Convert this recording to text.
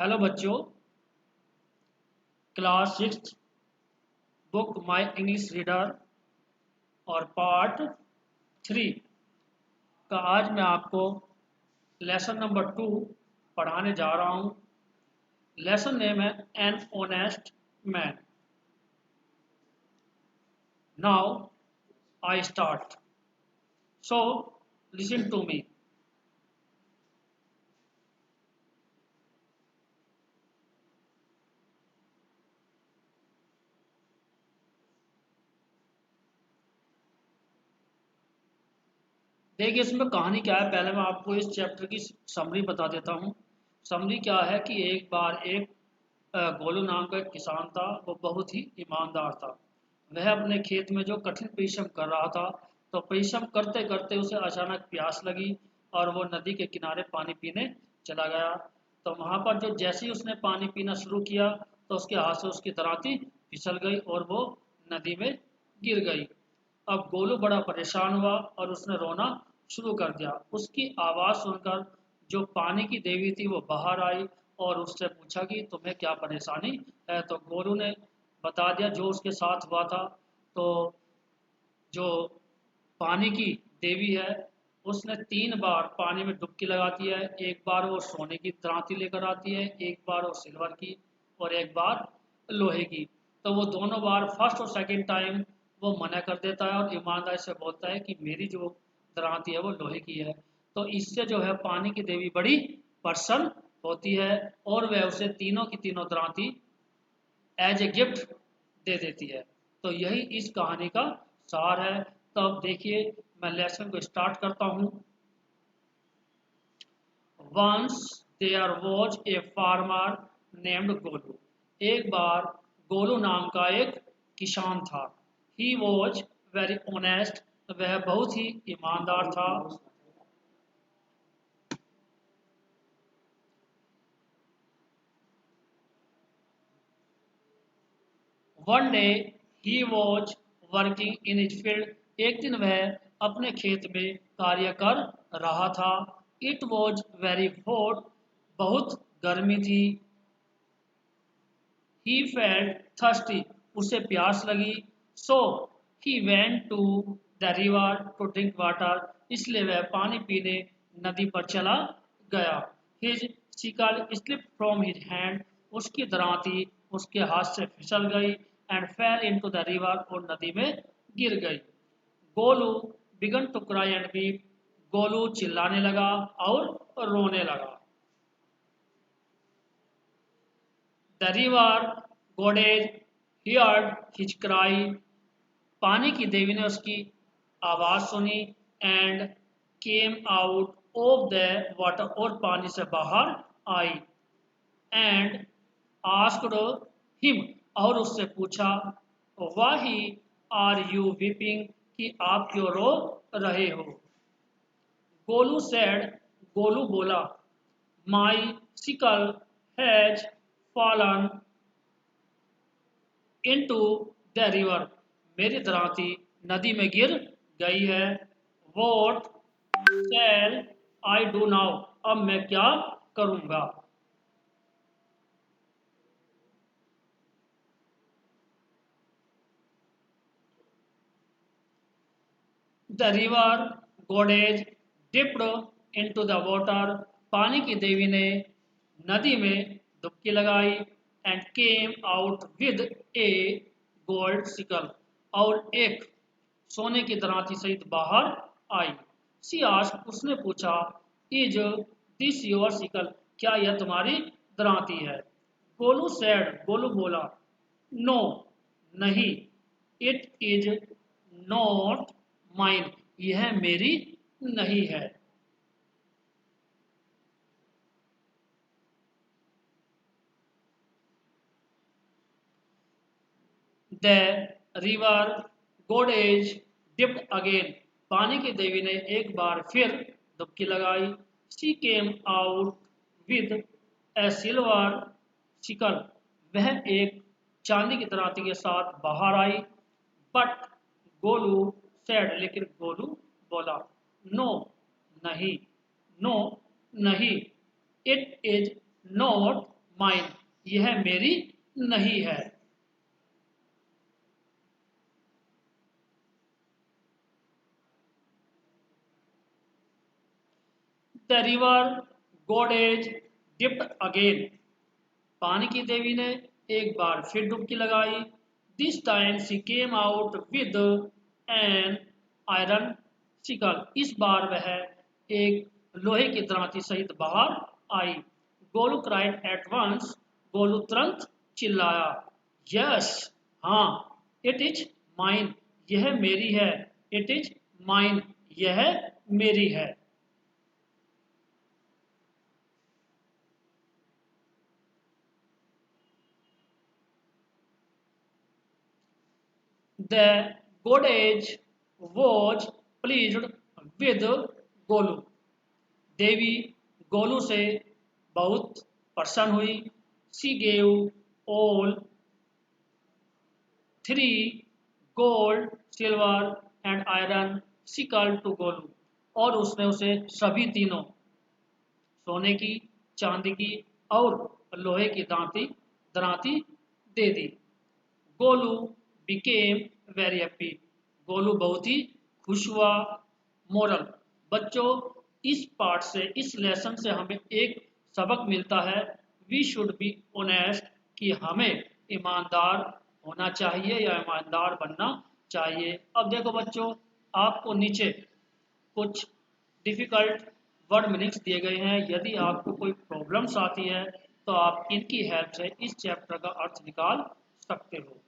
Hello बच्चों, class six book my English reader और part 3 का आज मैं आपको लेसन नंबर 2 पढ़ाने जा रहा हूँ। लेसन नेम है an honest man. Now I start, so listen to me. देखिए इसमें कहानी क्या है, पहले मैं आपको इस चैप्टर की समरी बता देता हूँ। समरी क्या है कि एक बार एक गोलू नाम का एक किसान था। वो बहुत ही ईमानदार था। वह अपने खेत में जो कठिन परिश्रम कर रहा था, तो परिश्रम करते करते उसे अचानक प्यास लगी और वो नदी के किनारे पानी पीने चला गया। तो वहाँ पर जो जैसे ही उसने पानी पीना शुरू किया, तो उसके हाथ से उसकी दराती फिसल गई और वो नदी में गिर गई। अब गोलू बड़ा परेशान हुआ और उसने रोना शुरू कर दिया। उसकी आवाज़ सुनकर जो पानी की देवी थी वो बाहर आई और उससे पूछा कि तुम्हें क्या परेशानी है। तो गोलू ने बता दिया जो उसके साथ हुआ था। तो जो पानी की देवी है, उसने 3 बार पानी में डुबकी लगाती है। एक बार वो सोने की तरांती लेकर आती है, एक बार वो सिल्वर की और एक बार लोहे की। तो वो दोनों बार फर्स्ट और सेकंड टाइम वो मना कर देता है और ईमानदारी से बोलता है कि मेरी जो तरांती है वो लोहे की है। तो इससे जो है पानी की देवी बड़ी प्रसन्न होती है और वह उसे तीनों की तीनों तरांती एज ए गिफ्ट दे देती है। तो यही इस कहानी का सार है। तो अब देखिए मैं लेसन को स्टार्ट करता हूँ। Once there was a farmer named Golu. एक बार गोलू नाम का एक किसान था। He was very honest. वह बहुत ही ईमानदार था। One day he was working in his field. एक दिन वह अपने खेत में कार्य कर रहा था। It was very hot. बहुत गर्मी थी। He felt thirsty. उसे प्यास लगी। So he went to the river to drink water. इसलिए वह पानी पीने नदी पर चला गया। His sickle slip from his hand. उसकी दरांती उसके हाथ से फिसल गई and fell into the river और नदी में गिर गई। Golu began to cry and weep. Golu चिल्लाने लगा और रोने लगा। The river गोडेज heard his cry. पानी की देवी ने उसकी आवाज सुनी and came out of the water. और पानी से बाहर आई एंड आस्क्ड हिम। और उससे पूछा वाही आर यू वीपिंग। कि आप क्यों रो रहे हो। गोलू सेड। गोलू बोला my sickle has fallen into the river. मेरी दरांती नदी में गिर गई है। What shall I do now. अब मैं क्या करूंगा। The river goddess dipped into the water. पानी की देवी ने नदी में डुबकी लगाई and came out with a gold sickle. और एक सोने की दरांती सहित बाहर आई। सी आस्क्ड। उसने पूछा इज दिस योर सिकल। क्या यह तुम्हारी दरांती है। गोलू सैड। गोलू बोला नो नहीं। It is not mine. यह मेरी नहीं है। The river goddess dipped again. पानी की देवी ने एक बार फिर डुबकी लगाई। She came out with a silver sickle. वह एक चांदी की तराती के साथ बाहर आई। But Golu sad. लेकिन गोलू बोला नो नहीं। नो नहीं। इट इज नॉट माइन, यह मेरी नहीं है। The river goddess dipped again, पानी की देवी ने एक बार फिर डुबकी लगाई। This time she came out with an iron sickle, इस बार वह एक लोहे की दरांती सहित बाहर आई। Golu cried at once, Golu तुरंत चिल्लाया। यस, हाँ, इट इज माइन, यह मेरी है। इट इज माइन, यह मेरी है। The goddess was pleased with Golu, देवी गोलू से बहुत प्रसन्न हुई। She gave all 3 gold, silver and iron sickle to Golu, और उसने उसे सभी तीनों सोने की, चांदी की और लोहे की दरांती दे दी। Golu became very happy, Golu बहुत ही खुश हुआ। मोरल, बच्चों, इस पाठ से, इस लेसन से हमें एक सबक मिलता है, वी शुड बी ऑनेस्ट, कि हमें ईमानदार होना चाहिए या ईमानदार बनना चाहिए। अब देखो बच्चों, आपको नीचे कुछ डिफ़िकल्ट वर्ड मीनिंग्स दिए गए हैं। यदि आपको कोई प्रॉब्लम्स आती है तो आप इनकी हेल्प से इस चैप्टर का अर्थ निकाल सकते हो।